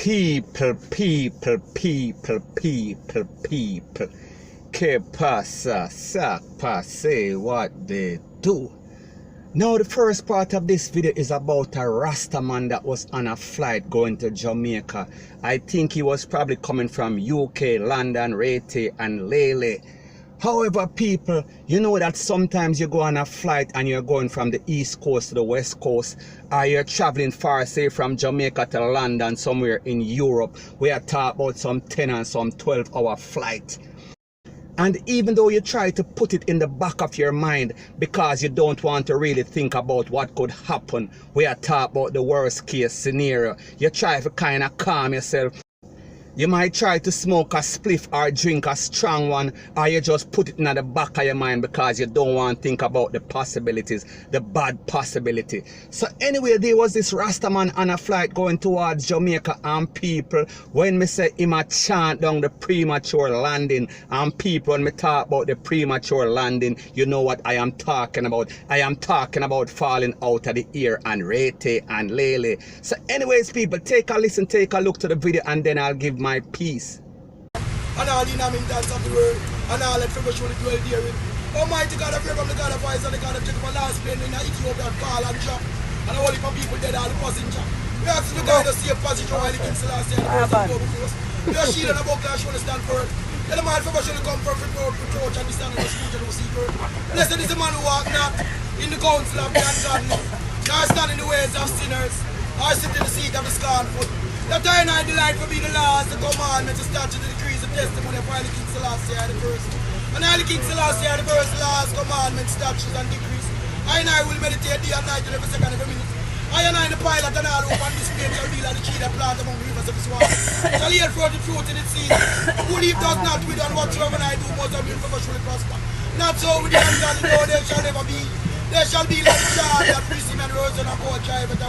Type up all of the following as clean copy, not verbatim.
People. Que pasa, sac passe, what they do. Now the first part of this video is about a Rastaman that was on a flight going to Jamaica. I think he was probably coming from UK, London, Rete and Lele. However, people, you know that sometimes you go on a flight and you're going from the East Coast to the West Coast, or you're traveling far, say from Jamaica to London, somewhere in Europe. We are talking about some 10 and some 12-hour flight. And even though you try to put it in the back of your mind because you don't want to really think about what could happen, we are talking about the worst case scenario. You try to kind of calm yourself. You might try to smoke a spliff or drink a strong one, or you just put it in the back of your mind because you don't want to think about the possibilities, the bad possibility. So anyway, there was this Rastaman on a flight going towards Jamaica, and people, when me say him a chant down the premature landing, and people, when me talk about the premature landing, you know what I am talking about. I am talking about falling out of the air and Rete and Lele. So anyways, people, take a listen, take a look to the video, and then I'll give my piece. And all the inhabitants of the world, and all that people should dwell therein. Almighty God, I pray from the God of Israel, the God of Jacob, and last plane in Ethiopia, call and drop. And all the people dead, all the passenger. We ask the God to see a passenger while the King Selassie and the first and global coast. We are shield and a buckler, should stand for it. Tell the man for should come from approach and be standing in the street and no secret. Blessed is the man who walk not in the counsel of the ungodly, nor stand in the ways of sinners, or sit in the seat of the scornful. That I and I delight for being the laws, the commandments, the statutes, the decrees, the testimony of the King Selassie the first. And I the King Selassie the first, laws, commandments, statutes, and decrees. I and I will meditate day and night and every second, every minute. I and I the pilot and all who on this plane shall be like the tree that plant among the rivers of the swamp. Shall yield forth the fruit in its season. Who leave does not with and whatsoever I do must have been surely prosper. Not so with the ungodly, no, there shall never be. There shall be like the child that prison and rose and a poor child but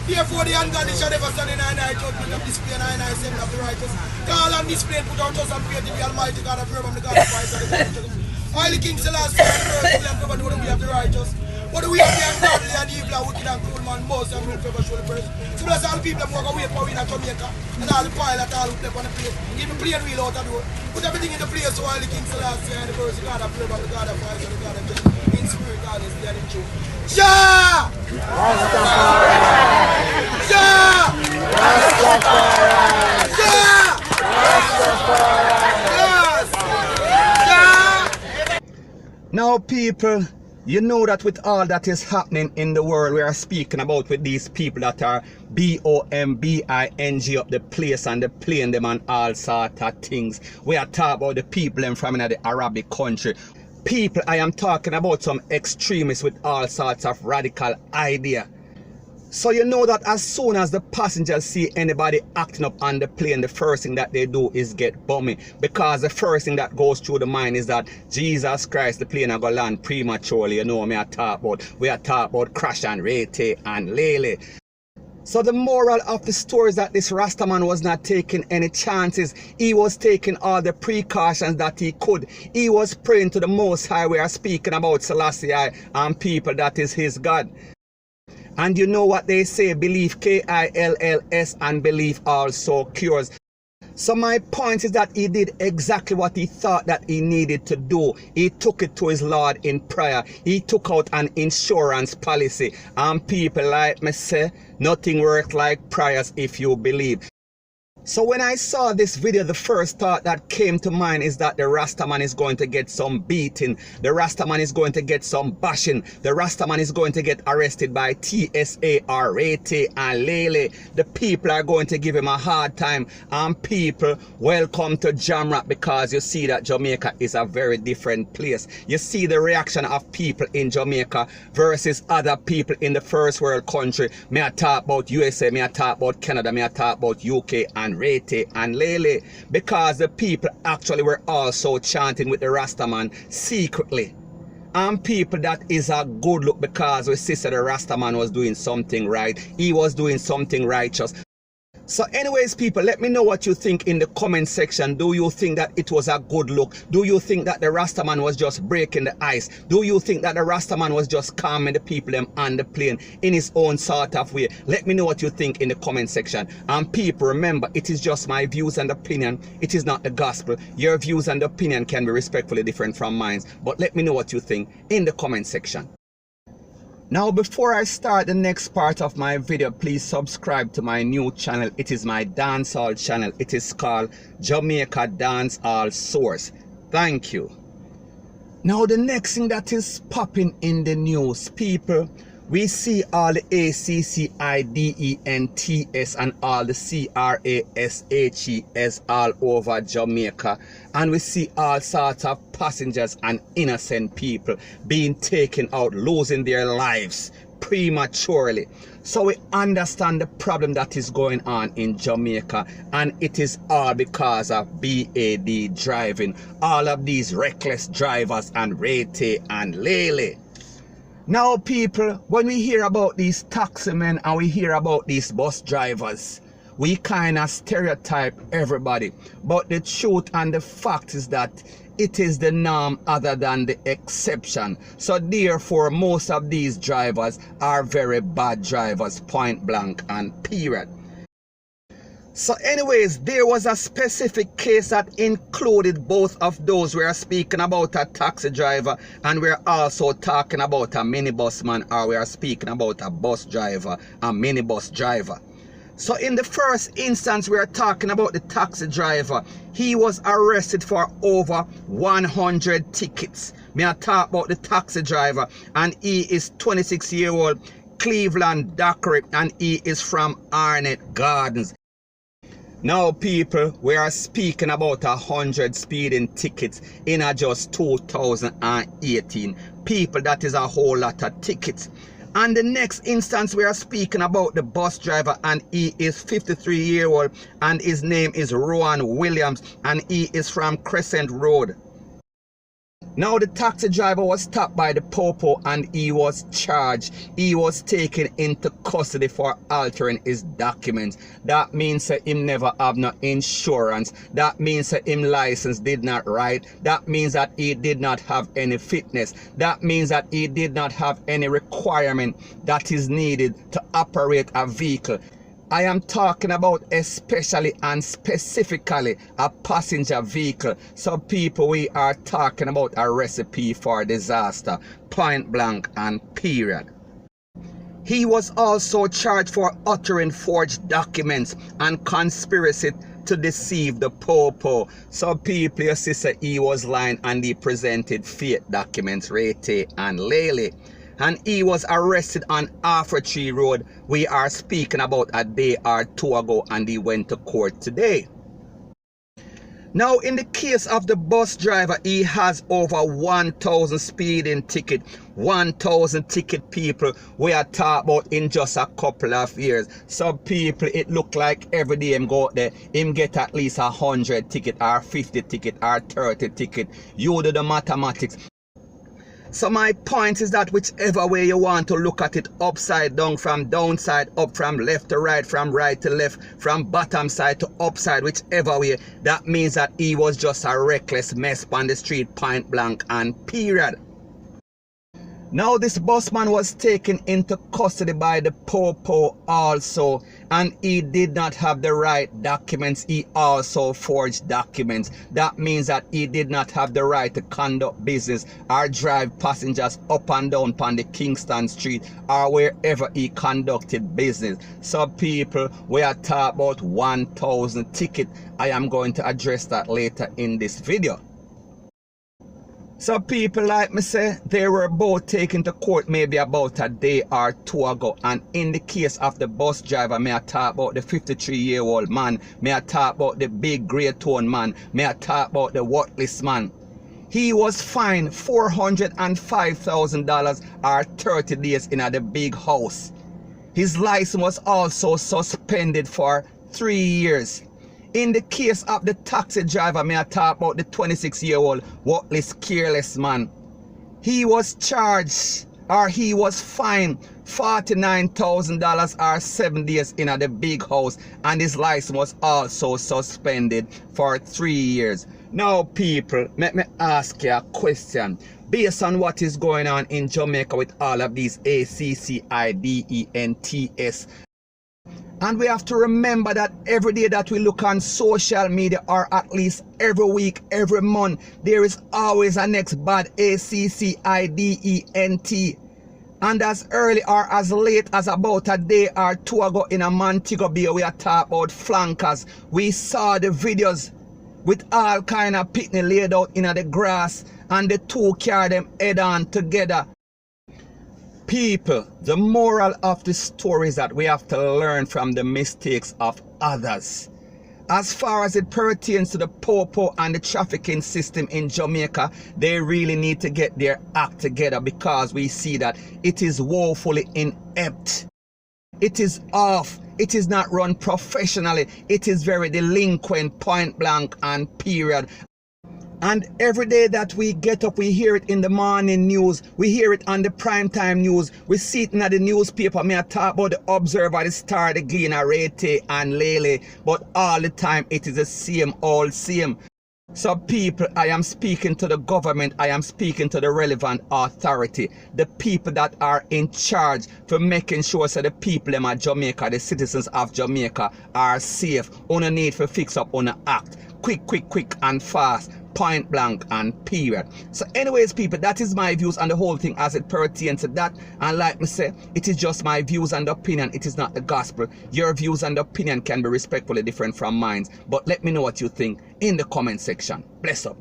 therefore the ungodly shall never stand in I judgment of display and I assembly of the righteous. Call on display and put on trust and faith in the Almighty God of Rome, the God of Christ and the God of Jacob. I the King Selassie and the first will and never know the way of the righteous. But the way of the ungodly and evil and wicked and cruel man most and will forever show the first. So bless all the people that walk away for we in Jamaica and all the pilot all who left on the plane. Give the plane wheel out the door. Put everything in the place so I the King Selassie and the first, the God of Rome, the God of Christ and the God of Jacob. In spirit, God is there in truth. Yeah! Now people, you know that with all that is happening in the world, we are speaking about with these people that are bombing up the place and the plane them and all sort of things. We are talking about the people them from the Arabic country. People, I am talking about some extremists with all sorts of radical idea. So you know that as soon as the passengers see anybody acting up on the plane, the first thing that they do is get bummy. Because the first thing that goes through the mind is that Jesus Christ, the plane are going to land prematurely. You know what we are talking about. We are talking about crash and Rete and Lele. So the moral of the story is that this Rastaman was not taking any chances. He was taking all the precautions that he could. He was praying to the Most High. We are speaking about Selassie and people that is his God. And you know what they say, belief KILLS and belief also cures. So my point is that he did exactly what he thought that he needed to do. He took it to his Lord in prayer. He took out an insurance policy. And people like me say, nothing works like prayers if you believe. So when I saw this video, the first thought that came to mind is that the Rastaman is going to get some beating. The Rastaman is going to get some bashing. The Rastaman is going to get arrested by TSA or Rete and Lele. The people are going to give him a hard time. And people, welcome to Jamrock, because you see that Jamaica is a very different place. You see the reaction of people in Jamaica versus other people in the first world country. May I talk about USA, may I talk about Canada, may I talk about UK and Rete and Lele, because the people actually were also chanting with the Rastaman secretly. And people, that is a good look, because we see that the Rastaman was doing something right. He was doing something righteous. So anyways, people, let me know what you think in the comment section. Do you think that it was a good look? Do you think that the Rastaman was just breaking the ice? Do you think that the Rastaman was just calming the people them on the plane in his own sort of way? Let me know what you think in the comment section. And people, remember, it is just my views and opinion. It is not the gospel. Your views and opinion can be respectfully different from mine. But let me know what you think in the comment section. Now, before I start the next part of my video, please subscribe to my new channel. It is my dancehall channel. It is called Jamaica Dancehall Source. Thank you. Now, the next thing that is popping in the news, people, we see all the ACCIDENTS and all the CRASHES all over Jamaica. And we see all sorts of passengers and innocent people being taken out, losing their lives prematurely. So we understand the problem that is going on in Jamaica, and it is all because of BAD driving. All of these reckless drivers and Rete and Lele. Now, people, when we hear about these taxi men and we hear about these bus drivers, we kind of stereotype everybody. But the truth and the fact is that it is the norm other than the exception. So therefore, most of these drivers are very bad drivers, point blank and period. So anyways, there was a specific case that included both of those. We are speaking about a taxi driver, and we're also talking about a minibus man, or we are speaking about a bus driver, a minibus driver. So in the first instance, we are talking about the taxi driver. He was arrested for over 100 tickets. Me I talk about the taxi driver, and he is 26-year-old Cleveland Dockery, and he is from Arnett Gardens. Now, people, we are speaking about 100 speeding tickets in just 2018. People, that is a whole lot of tickets. And the next instance, we are speaking about the bus driver, and he is 53-year-old, and his name is Rowan Williams, and he is from Crescent Road. Now, the taxi driver was stopped by the Popo and he was charged. He was taken into custody for altering his documents. That means that him never have no insurance. That means that him license did not write. That means that he did not have any fitness. That means that he did not have any requirement that is needed to operate a vehicle. I am talking about especially and specifically a passenger vehicle. So people, we are talking about a recipe for disaster, point blank and period. He was also charged for uttering forged documents and conspiracy to deceive the Popo. So people, your sister, he was lying and he presented fake documents, Rete and Lele. And he was arrested on Tree Road. We are speaking about a day or two ago, and he went to court today. Now, in the case of the bus driver, he has over 1,000 speeding ticket. 1,000 ticket, people, we are talking about in just a couple of years. So people, it look like every day him go out there, him get at least 100 ticket or 50 ticket or 30 ticket. You do the mathematics. So my point is that whichever way you want to look at it, upside down, from downside up, from left to right, from right to left, from bottom side to upside, whichever way, that means that he was just a reckless mess on the street, point blank and period. Now this busman was taken into custody by the Popo also, and he did not have the right documents. He also forged documents. That means that he did not have the right to conduct business or drive passengers up and down on the Kingston Street or wherever he conducted business. So people, we are talking about 1,000 tickets. I am going to address that later in this video. So people, like me say, they were both taken to court maybe about a day or two ago. And in the case of the bus driver, may I talk about the 53-year-old man, may I talk about the big grey tone man, may I talk about the worthless man. He was fined $405,000 or 30 days in the big house. His license was also suspended for 3 years. In the case of the taxi driver, may I talk about the 26-year-old worthless, careless man. He was charged, or he was fined $49,000 or 7 days in the big house, and his license was also suspended for 3 years. Now people, let me ask you a question. Based on what is going on in Jamaica with all of these ACCIDENTS, and we have to remember that every day that we look on social media, or at least every week, every month, there is always a next bad ACCIDENT. And as early or as late as about a day or two ago in a Montego Bay, we are talking about flankers. We saw the videos with all kind of picnic laid out in the grass, and the two carry them head on together. People, the moral of the story is that we have to learn from the mistakes of others. As far as it pertains to the popo and the trafficking system in Jamaica, they really need to get their act together, because we see that it is woefully inept. It is off. It is not run professionally. It is very delinquent, point blank and period. And every day that we get up, we hear it in the morning news. We hear it on the primetime news. We see it in the newspaper. May I talk about the Observer, the Star, the Gleaner, Rete and Lele. But all the time it is the same, all same. So people, I am speaking to the government. I am speaking to the relevant authority. The people that are in charge for making sure that the people in Jamaica, the citizens of Jamaica, are safe. On a need for fix up on the act. Quick and fast. Point blank and period. So anyways people, that is my views on the whole thing as it pertains to that. And like me say, it is just my views and opinion. It is not the gospel. Your views and opinion can be respectfully different from mine. But let me know what you think in the comment section. Bless up.